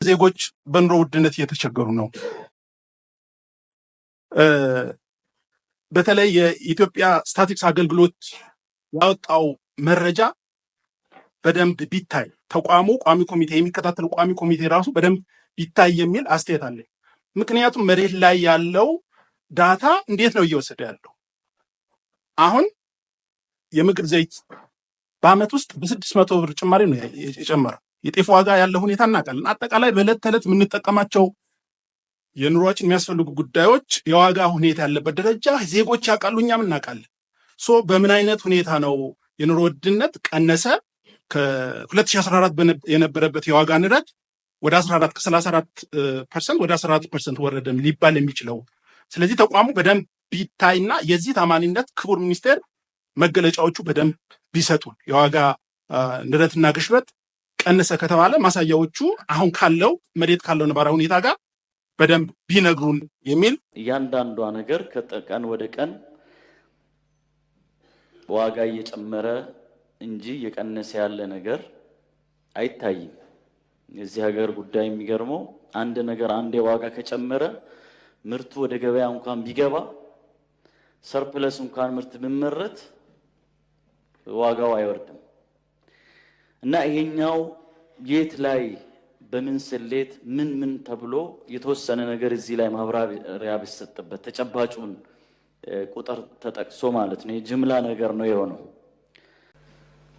ዜጎች በኑሮ ውድነት እየተቸገሩ ነው። በተለይ የኢትዮጵያ ስታቲስቲክስ አገልግሎት ያወጣው መረጃ በደንብ ቢታይ ተቋሙ ቋሚ ኮሚቴ የሚከታተል ቋሚ ኮሚቴ ራሱ በደንብ ቢታይ የሚል አስተያየት አለ። ምክንያቱም መሬት ላይ ያለው ዳታ እንዴት ነው እየወሰደ ያለው? አሁን የምግብ ዘይት በአመት ውስጥ በ600 ብር ጭማሪ ነው የጨመረው። የጤፍ ዋጋ ያለው ሁኔታ እናውቃለን። አጠቃላይ በዕለት ተዕለት የምንጠቀማቸው የኑሯችን የሚያስፈልጉ ጉዳዮች የዋጋ ሁኔታ ያለበት ደረጃ ዜጎች ያውቃሉ፣ እኛም እናውቃለን። በምን አይነት ሁኔታ ነው የኑሮ ውድነት ቀነሰ ከ2014 የነበረበት የዋጋ ንረት ወደ 14 ከ34% ወደ 14% ወረደ ሊባል የሚችለው? ስለዚህ ተቋሙ በደንብ ቢታይና የዚህ ታማኒነት ክቡር ሚኒስቴር መገለጫዎቹ በደንብ ቢሰጡን የዋጋ ንረትና ግሽበት ቀነሰ ከተባለ ማሳያዎቹ አሁን ካለው መሬት ካለው ነባራዊ ሁኔታ ጋር በደንብ ቢነግሩን የሚል እያንዳንዷ ነገር ከቀን ወደ ቀን ዋጋ እየጨመረ እንጂ እየቀነሰ ያለ ነገር አይታይም። የዚህ ሀገር ጉዳይ የሚገርመው አንድ ነገር አንዴ ዋጋ ከጨመረ ምርቱ ወደ ገበያ እንኳን ቢገባ ሰርፕለስ እንኳን ምርት ቢመረት ዋጋው አይወርድም እና ይሄኛው የት ላይ በምን ስሌት ምን ተብሎ የተወሰነ ነገር እዚህ ላይ ማብራሪያ ቢሰጥበት ተጨባጩን ቁጥር ተጠቅሶ ማለት ነው። የጅምላ ነገር ነው የሆነው።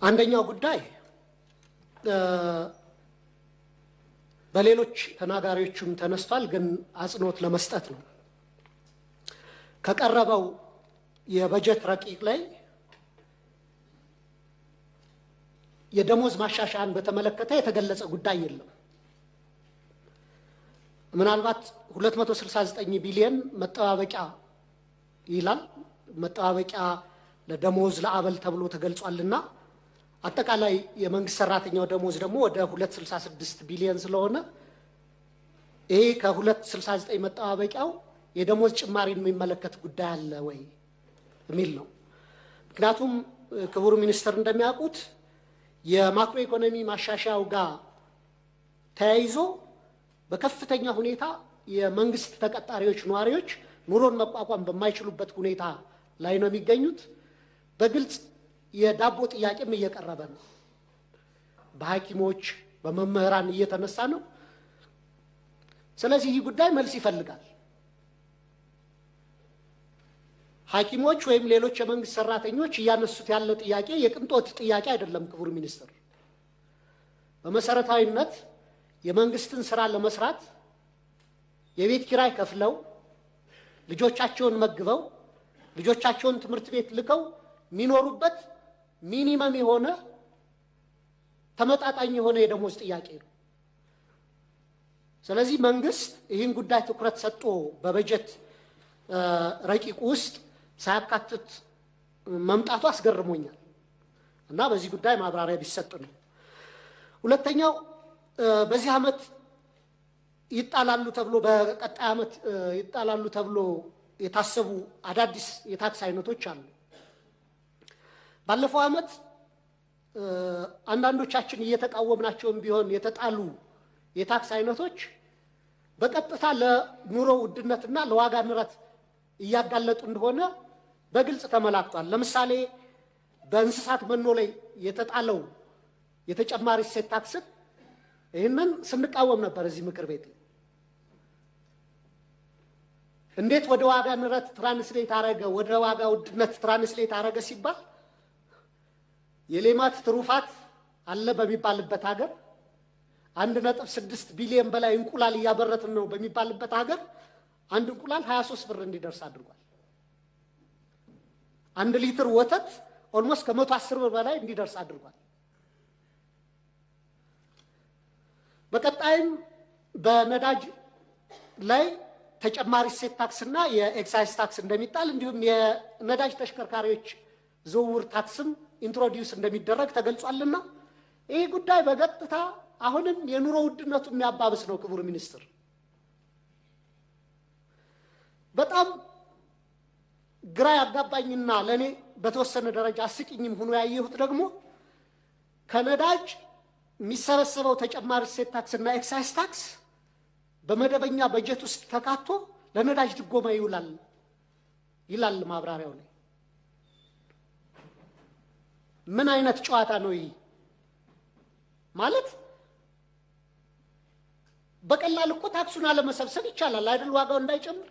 አንደኛው ጉዳይ በሌሎች ተናጋሪዎችም ተነስቷል፣ ግን አጽንኦት ለመስጠት ነው። ከቀረበው የበጀት ረቂቅ ላይ የደሞዝ ማሻሻያን በተመለከተ የተገለጸ ጉዳይ የለም። ምናልባት 269 ቢሊዮን መጠባበቂያ ይላል። መጠባበቂያ ለደሞዝ ለአበል ተብሎ ተገልጿልና አጠቃላይ የመንግስት ሰራተኛው ደሞዝ ደግሞ ወደ 266 ቢሊዮን ስለሆነ ይሄ ከ269 መጠባበቂያው የደሞዝ ጭማሪን የሚመለከት ጉዳይ አለ ወይ የሚል ነው። ምክንያቱም ክቡር ሚኒስትር እንደሚያውቁት የማክሮ ኢኮኖሚ ማሻሻያው ጋር ተያይዞ በከፍተኛ ሁኔታ የመንግስት ተቀጣሪዎች ነዋሪዎች ኑሮን መቋቋም በማይችሉበት ሁኔታ ላይ ነው የሚገኙት። በግልጽ የዳቦ ጥያቄም እየቀረበ ነው። በሐኪሞች በመምህራን እየተነሳ ነው። ስለዚህ ይህ ጉዳይ መልስ ይፈልጋል። ሐኪሞች ወይም ሌሎች የመንግስት ሰራተኞች እያነሱት ያለው ጥያቄ የቅንጦት ጥያቄ አይደለም። ክቡር ሚኒስትር፣ በመሰረታዊነት የመንግስትን ስራ ለመስራት የቤት ኪራይ ከፍለው ልጆቻቸውን መግበው ልጆቻቸውን ትምህርት ቤት ልከው የሚኖሩበት ሚኒመም የሆነ ተመጣጣኝ የሆነ የደሞዝ ጥያቄ ነው። ስለዚህ መንግስት ይህን ጉዳይ ትኩረት ሰጥቶ በበጀት ረቂቁ ውስጥ ሳያካትት መምጣቱ አስገርሞኛል እና በዚህ ጉዳይ ማብራሪያ ቢሰጥ ነው። ሁለተኛው በዚህ ዓመት ይጣላሉ ተብሎ በቀጣይ ዓመት ይጣላሉ ተብሎ የታሰቡ አዳዲስ የታክስ አይነቶች አሉ። ባለፈው ዓመት አንዳንዶቻችን እየተቃወምናቸውም ቢሆን የተጣሉ የታክስ አይነቶች በቀጥታ ለኑሮ ውድነትና ለዋጋ ንረት እያጋለጡ እንደሆነ በግልጽ ተመላክቷል። ለምሳሌ በእንስሳት መኖ ላይ የተጣለው የተጨማሪ እሴት ታክስን ይህንን ስንቃወም ነበር እዚህ ምክር ቤት። እንዴት ወደ ዋጋ ንረት ትራንስሌት አረገ፣ ወደ ዋጋ ውድነት ትራንስሌት አረገ ሲባል የሌማት ትሩፋት አለ በሚባልበት ሀገር 1.6 ቢሊዮን በላይ እንቁላል እያበረትን ነው በሚባልበት ሀገር አንድ እንቁላል 23 ብር እንዲደርስ አድርጓል። 1 ሊትር ወተት ኦልሞስት ከ110 ብር በላይ እንዲደርስ አድርጓል። በቀጣይም በነዳጅ ላይ ተጨማሪ እሴት ታክስና የኤክሳይዝ ታክስ እንደሚጣል እንዲሁም የነዳጅ ተሽከርካሪዎች ዝውውር ታክስም ኢንትሮዲዩስ እንደሚደረግ ተገልጿልና ይህ ጉዳይ በቀጥታ አሁንም የኑሮ ውድነቱ የሚያባብስ ነው። ክቡር ሚኒስትር፣ በጣም ግራ ያጋባኝና ለኔ በተወሰነ ደረጃ አስቂኝም ሆኖ ያየሁት ደግሞ ከነዳጅ የሚሰበሰበው ተጨማሪ እሴት ታክስ እና ኤክሳይዝ ታክስ በመደበኛ በጀት ውስጥ ተካቶ ለነዳጅ ድጎማ ይውላል ይላል ማብራሪያው ላይ። ምን አይነት ጨዋታ ነው ይህ? ማለት በቀላል እኮ ታክሱን አለመሰብሰብ ይቻላል አይደል? ዋጋው እንዳይጨምር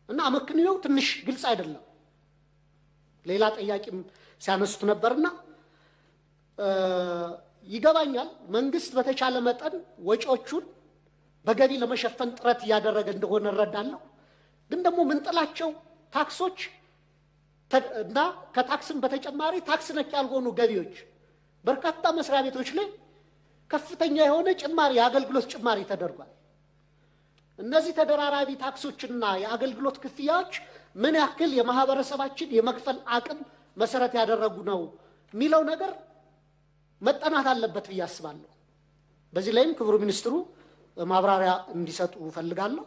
እና አመክንዮው ትንሽ ግልጽ አይደለም። ሌላ ጥያቄም ሲያነሱት ነበርና ይገባኛል። መንግስት በተቻለ መጠን ወጪዎቹን በገቢ ለመሸፈን ጥረት እያደረገ እንደሆነ እረዳለሁ። ግን ደግሞ ምንጥላቸው ታክሶች እና ከታክስም በተጨማሪ ታክስ ነክ ያልሆኑ ገቢዎች በርካታ መስሪያ ቤቶች ላይ ከፍተኛ የሆነ ጭማሪ የአገልግሎት ጭማሪ ተደርጓል። እነዚህ ተደራራቢ ታክሶችና የአገልግሎት ክፍያዎች ምን ያክል የማህበረሰባችን የመክፈል አቅም መሰረት ያደረጉ ነው የሚለው ነገር መጠናት አለበት ብዬ አስባለሁ። በዚህ ላይም ክቡር ሚኒስትሩ ማብራሪያ እንዲሰጡ እፈልጋለሁ።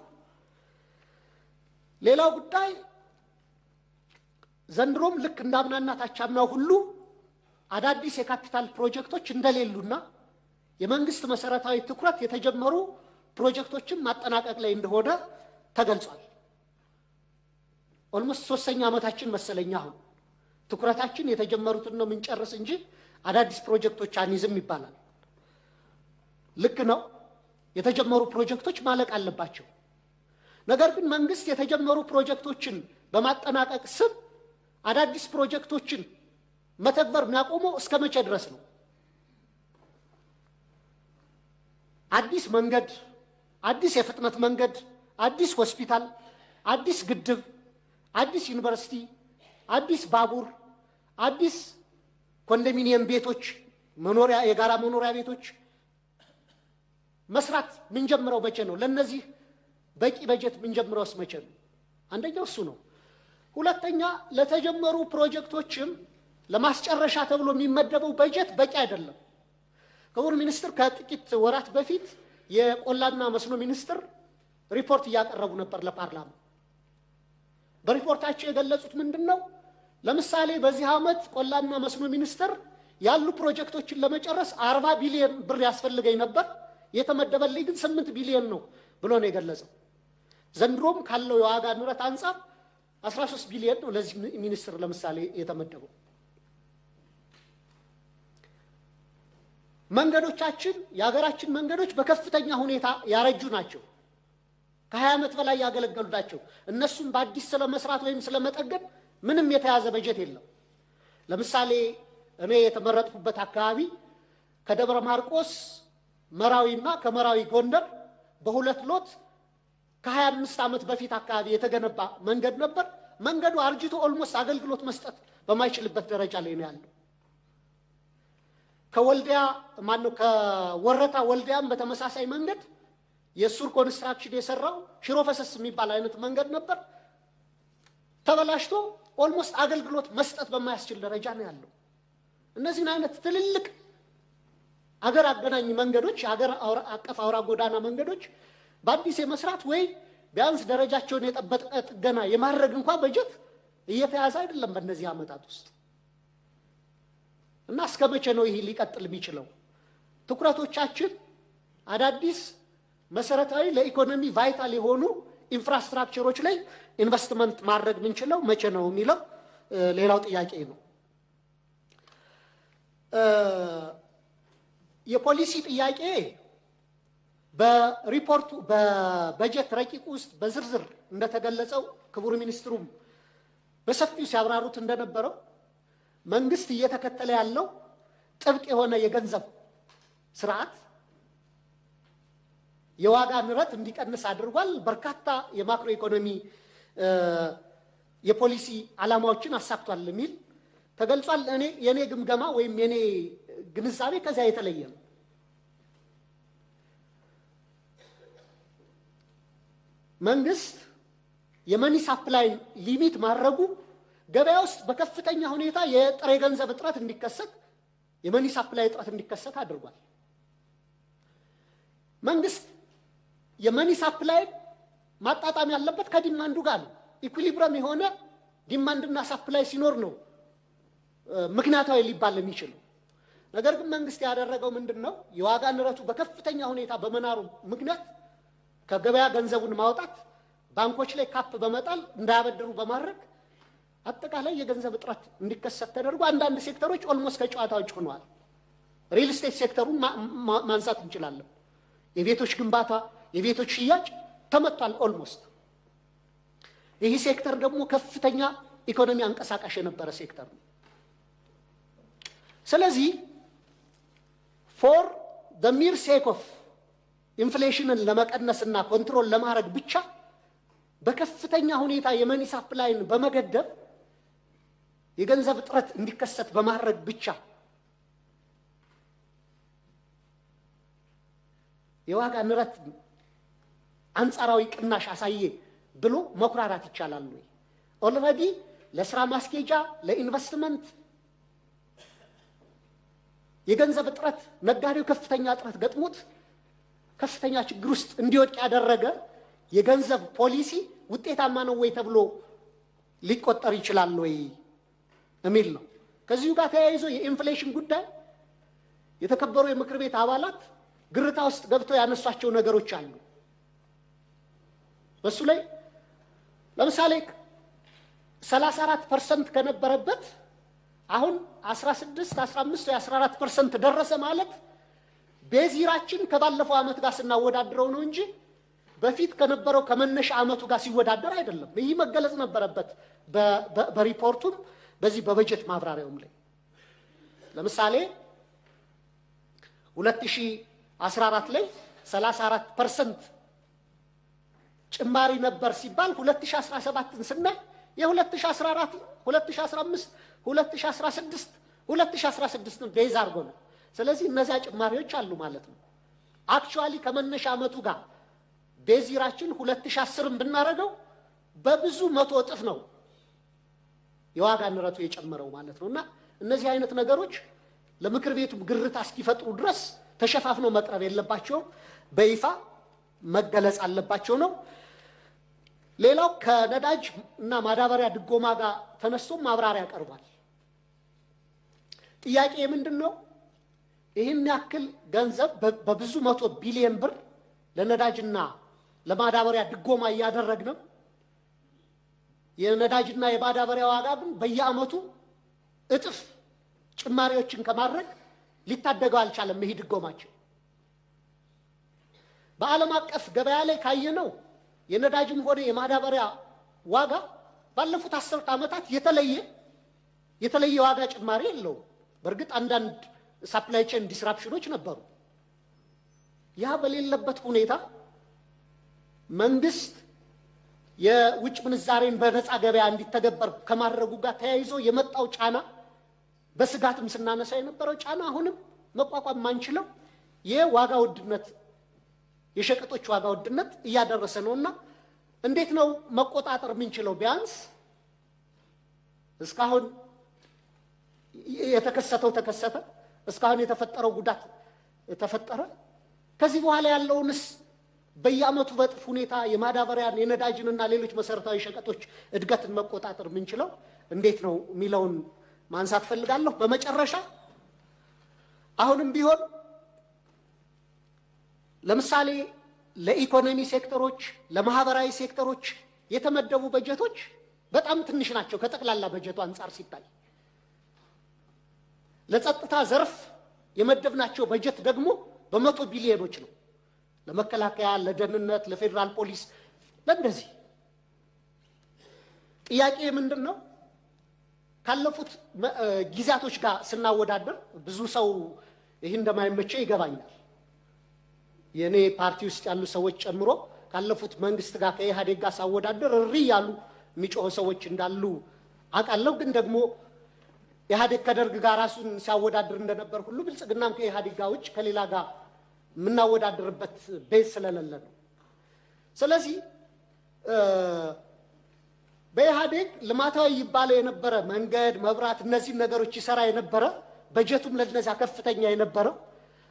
ሌላው ጉዳይ ዘንድሮም ልክ እንዳምናና ታቻምናው ሁሉ አዳዲስ የካፒታል ፕሮጀክቶች እንደሌሉና የመንግስት መሰረታዊ ትኩረት የተጀመሩ ፕሮጀክቶችን ማጠናቀቅ ላይ እንደሆነ ተገልጿል። ኦልሞስት 3ኛ ዓመታችን መሰለኛ አሁን ትኩረታችን የተጀመሩትን ነው የምንጨርስ እንጂ አዳዲስ ፕሮጀክቶች አንይዝም ይባላል። ልክ ነው፣ የተጀመሩ ፕሮጀክቶች ማለቅ አለባቸው። ነገር ግን መንግስት የተጀመሩ ፕሮጀክቶችን በማጠናቀቅ ስም አዳዲስ ፕሮጀክቶችን መተግበር የሚያቆመው እስከ መቼ ድረስ ነው? አዲስ መንገድ፣ አዲስ የፍጥነት መንገድ፣ አዲስ ሆስፒታል፣ አዲስ ግድብ፣ አዲስ ዩኒቨርሲቲ፣ አዲስ ባቡር፣ አዲስ ኮንዶሚኒየም ቤቶች፣ መኖሪያ የጋራ መኖሪያ ቤቶች መስራት ምንጀምረው መቼ ነው? ለነዚህ በቂ በጀት ምንጀምረውስ መቼ ነው? አንደኛው እሱ ነው። ሁለተኛ ለተጀመሩ ፕሮጀክቶችም ለማስጨረሻ ተብሎ የሚመደበው በጀት በቂ አይደለም። ክቡር ሚኒስትር ከጥቂት ወራት በፊት የቆላና መስኖ ሚኒስትር ሪፖርት እያቀረቡ ነበር ለፓርላማ። በሪፖርታቸው የገለጹት ምንድነው? ለምሳሌ በዚህ ዓመት ቆላና መስኖ ሚኒስትር ያሉ ፕሮጀክቶችን ለመጨረስ 40 ቢሊዮን ብር ያስፈልገኝ ነበር፣ የተመደበልኝ ግን 8 ቢሊዮን ነው ብሎ ነው የገለጸው። ዘንድሮም ካለው የዋጋ ንረት አንጻር 13 ቢሊዮን ነው ለዚህ ሚኒስትር ለምሳሌ የተመደበው። መንገዶቻችን የሀገራችን መንገዶች በከፍተኛ ሁኔታ ያረጁ ናቸው። ከ20 ዓመት በላይ ያገለገሉ ናቸው። እነሱም በአዲስ ስለመስራት ወይም ስለመጠገን ምንም የተያዘ በጀት የለም። ለምሳሌ እኔ የተመረጥኩበት አካባቢ ከደብረ ማርቆስ መራዊና ከመራዊ ጎንደር በሁለት ሎት ከ25 ዓመት በፊት አካባቢ የተገነባ መንገድ ነበር። መንገዱ አርጅቶ ኦልሞስት አገልግሎት መስጠት በማይችልበት ደረጃ ላይ ነው ያለው። ከወልዲያ ማነው ከወረታ ወልዲያም በተመሳሳይ መንገድ የሱር ኮንስትራክሽን የሰራው ሽሮ ፈሰስ የሚባል አይነት መንገድ ነበር። ተበላሽቶ ኦልሞስት አገልግሎት መስጠት በማያስችል ደረጃ ነው ያለው። እነዚህን አይነት ትልልቅ አገር አገናኝ መንገዶች፣ አገር አቀፍ አውራ ጎዳና መንገዶች በአዲስ የመስራት ወይ ቢያንስ ደረጃቸውን የጠበቀ ጥገና የማድረግ እንኳን በጀት እየተያዘ አይደለም በእነዚህ ዓመታት ውስጥ። እና እስከ መቼ ነው ይህ ሊቀጥል የሚችለው? ትኩረቶቻችን አዳዲስ መሰረታዊ ለኢኮኖሚ ቫይታል የሆኑ ኢንፍራስትራክቸሮች ላይ ኢንቨስትመንት ማድረግ የምንችለው መቼ ነው የሚለው ሌላው ጥያቄ ነው። የፖሊሲ ጥያቄ በሪፖርቱ በበጀት ረቂቅ ውስጥ በዝርዝር እንደተገለጸው ክቡር ሚኒስትሩም በሰፊው ሲያብራሩት እንደነበረው መንግስት እየተከተለ ያለው ጥብቅ የሆነ የገንዘብ ስርዓት የዋጋ ንረት እንዲቀንስ አድርጓል። በርካታ የማክሮ ኢኮኖሚ የፖሊሲ ዓላማዎችን አሳክቷል የሚል ተገልጿል። የኔ ግምገማ ወይም የኔ ግንዛቤ ከዚያ የተለየ ነው። መንግስት የመኒ ሳፕላይ ሊሚት ማድረጉ ገበያ ውስጥ በከፍተኛ ሁኔታ የጥሬ ገንዘብ እጥረት እንዲከሰት የመኒ ሳፕላይ እጥረት እንዲከሰት አድርጓል። መንግስት የመኒ ሳፕላይ ማጣጣም ያለበት ከዲማንዱ ጋር ነው። ኢኩሊብረም የሆነ ዲማንድና ሳፕላይ ሲኖር ነው ምክንያታዊ ሊባል የሚችለው። ነገር ግን መንግስት ያደረገው ምንድነው? የዋጋ ንረቱ በከፍተኛ ሁኔታ በመናሩ ምክንያት ከገበያ ገንዘቡን ማውጣት፣ ባንኮች ላይ ካፕ በመጣል እንዳያበድሩ በማድረግ አጠቃላይ የገንዘብ እጥረት እንዲከሰት ተደርጎ አንዳንድ ሴክተሮች ኦልሞስት ከጨዋታ ውጭ ሆነዋል። ሪል ስቴት ሴክተሩን ማንሳት እንችላለን። የቤቶች ግንባታ፣ የቤቶች ሽያጭ ተመቷል ኦልሞስት። ይህ ሴክተር ደግሞ ከፍተኛ ኢኮኖሚ አንቀሳቃሽ የነበረ ሴክተር ነው። ስለዚህ ፎር ዘ ሚር ሴክ ኦፍ ኢንፍሌሽንን ለመቀነስና ኮንትሮል ለማድረግ ብቻ በከፍተኛ ሁኔታ የመኒ ሳፕላይን በመገደብ የገንዘብ እጥረት እንዲከሰት በማድረግ ብቻ የዋጋ ንረት አንጻራዊ ቅናሽ አሳየ ብሎ መኩራራት ይቻላል ወይ? ኦልሬዲ ለስራ ማስኬጃ ለኢንቨስትመንት የገንዘብ እጥረት ነጋዴው ከፍተኛ እጥረት ገጥሞት ከፍተኛ ችግር ውስጥ እንዲወድቅ ያደረገ የገንዘብ ፖሊሲ ውጤታማ ነው ወይ ተብሎ ሊቆጠር ይችላል ወይ የሚል ነው። ከዚሁ ጋር ተያይዞ የኢንፍሌሽን ጉዳይ የተከበሩ የምክር ቤት አባላት ግርታ ውስጥ ገብተው ያነሷቸው ነገሮች አሉ። በሱ ላይ ለምሳሌ 34% ከነበረበት አሁን 16፣ 15 ወይ 14% ደረሰ ማለት ቤዚራችን ከባለፈው ዓመት ጋር ስናወዳድረው ነው እንጂ በፊት ከነበረው ከመነሻ ዓመቱ ጋር ሲወዳደር አይደለም። ይህ መገለጽ ነበረበት በሪፖርቱም በዚህ በበጀት ማብራሪያውም ላይ። ለምሳሌ 2014 ላይ 34% ጭማሪ ነበር ሲባል 2017ን ስናይ የ2014 2015 2016 2016ን ቤዝ አድርጎ ነው። ስለዚህ እነዚያ ጭማሪዎች አሉ ማለት ነው። አክቹአሊ ከመነሻ ዓመቱ ጋር ቤዚራችን 2010ን ብናረገው በብዙ መቶ እጥፍ ነው የዋጋ ንረቱ የጨመረው ማለት ነውና እነዚህ አይነት ነገሮች ለምክር ቤቱ ግርታ እስኪፈጥሩ ድረስ ተሸፋፍነው መቅረብ የለባቸውም፣ በይፋ መገለጽ አለባቸው ነው። ሌላው ከነዳጅ እና ማዳበሪያ ድጎማ ጋር ተነስቶ ማብራሪያ ቀርቧል። ጥያቄ ምንድነው? ይህን ያክል ገንዘብ በብዙ መቶ ቢሊዮን ብር ለነዳጅና ለማዳበሪያ ድጎማ እያደረግን የነዳጅና የማዳበሪያ ዋጋ ግን በየዓመቱ እጥፍ ጭማሪዎችን ከማድረግ ሊታደገው አልቻለም። ይሄ ድጎማችን በዓለም አቀፍ ገበያ ላይ ካየነው የነዳጅም ሆነ የማዳበሪያ ዋጋ ባለፉት 10 ዓመታት የተለየ ዋጋ ጭማሪ የለውም። በእርግጥ አንዳንድ ሳፕላይ ቼን ዲስራፕሽኖች ነበሩ። ያ በሌለበት ሁኔታ መንግስት የውጭ ምንዛሬን በነፃ ገበያ እንዲተገበር ከማድረጉ ጋር ተያይዞ የመጣው ጫና በስጋትም ስናነሳ የነበረው ጫና አሁንም መቋቋም ማንችለው የዋጋ ውድነት የሸቀጦች ዋጋ ውድነት እያደረሰ ነውና እንዴት ነው መቆጣጠር የምንችለው? ቢያንስ እስካሁን የተከሰተው ተከሰተ፣ እስካሁን የተፈጠረው ጉዳት ተፈጠረ። ከዚህ በኋላ ያለውንስ በየዓመቱ በጥፍ ሁኔታ የማዳበሪያን የነዳጅንና ሌሎች መሰረታዊ ሸቀጦች እድገትን መቆጣጠር የምንችለው እንዴት ነው የሚለውን ማንሳት ፈልጋለሁ። በመጨረሻ አሁንም ቢሆን ለምሳሌ ለኢኮኖሚ ሴክተሮች፣ ለማህበራዊ ሴክተሮች የተመደቡ በጀቶች በጣም ትንሽ ናቸው ከጠቅላላ በጀቱ አንጻር ሲታይ። ለጸጥታ ዘርፍ የመደብናቸው በጀት ደግሞ በመቶ ቢሊዮኖች ነው። ለመከላከያ፣ ለደህንነት፣ ለፌዴራል ፖሊስ ለእንደዚህ። ጥያቄ ምንድን ነው? ካለፉት ጊዜያቶች ጋር ስናወዳደር ብዙ ሰው ይህ እንደማይመቸው ይገባኛል። የኔ ፓርቲ ውስጥ ያሉ ሰዎች ጨምሮ ካለፉት መንግስት ጋር ከኢህአዴግ ጋር ሳወዳደር እሪ ያሉ የሚጮሁ ሰዎች እንዳሉ አውቃለሁ። ግን ደግሞ ኢህአዴግ ከደርግ ጋር ራሱን ሲያወዳድር እንደነበር ሁሉ ብልጽግናም ከኢህአዴግ ጋር ውጭ ከሌላ ጋር የምናወዳድርበት ቤዝ ስለሌለ ነው። ስለዚህ በኢህአዴግ ልማታዊ ይባል የነበረ መንገድ፣ መብራት፣ እነዚህ ነገሮች ይሰራ የነበረ በጀቱም ለነዛ ከፍተኛ የነበረው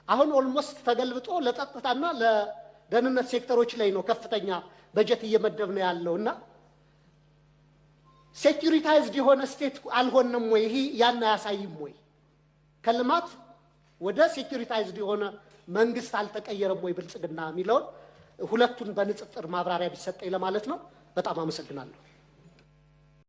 አሁን ኦልሞስት ተገልብጦ ለጸጥታና ለደህንነት ሴክተሮች ላይ ነው ከፍተኛ በጀት እየመደብነው ያለውና ሴኩሪታይዝድ የሆነ ስቴት አልሆነም ወይ? ይሄ ያን አያሳይም ወይ? ከልማት ወደ ሴኩሪታይዝድ የሆነ መንግስት አልተቀየረም ወይ ብልጽግና የሚለውን ሁለቱን በንጽጽር ማብራሪያ ቢሰጠኝ ለማለት ነው። በጣም አመሰግናለሁ።